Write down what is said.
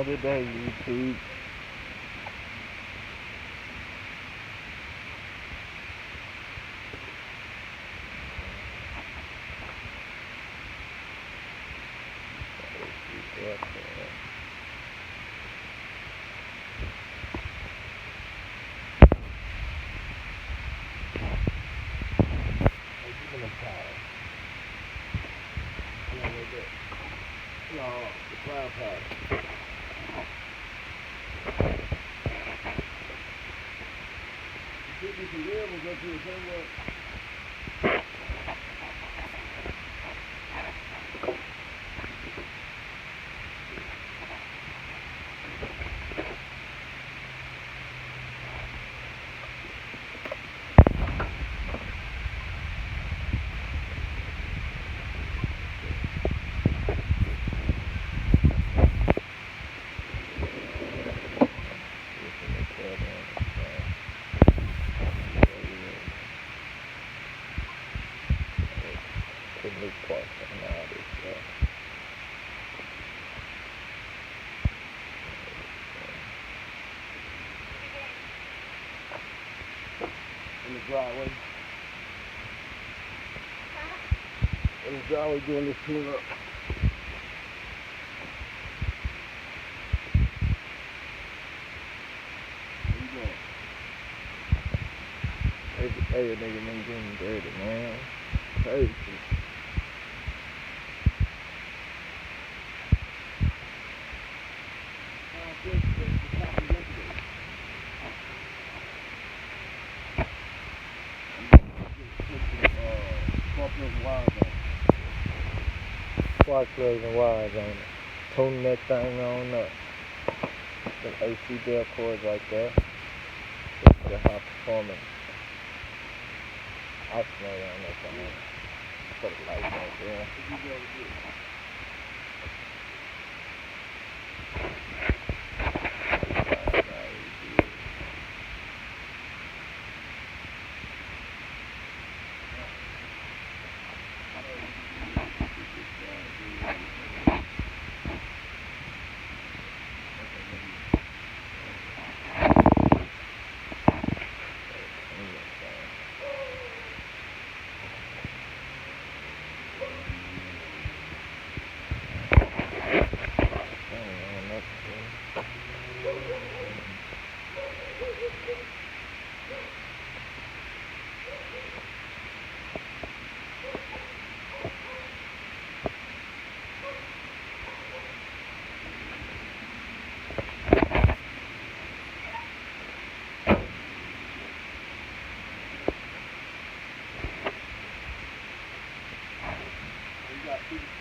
Another day, YouTube. No, the cloud powder. There should be some real ones up here somewhere. In the driveway. In the driveway doing this tune up. Where you going? Hey, nigga, man, getting dirty, man. Crazy. Spark plugs and wires on it. Tuning that thing on up. Some AC bell cords right there. Just for the high performance oscillator on that thing. Put a light right there. You got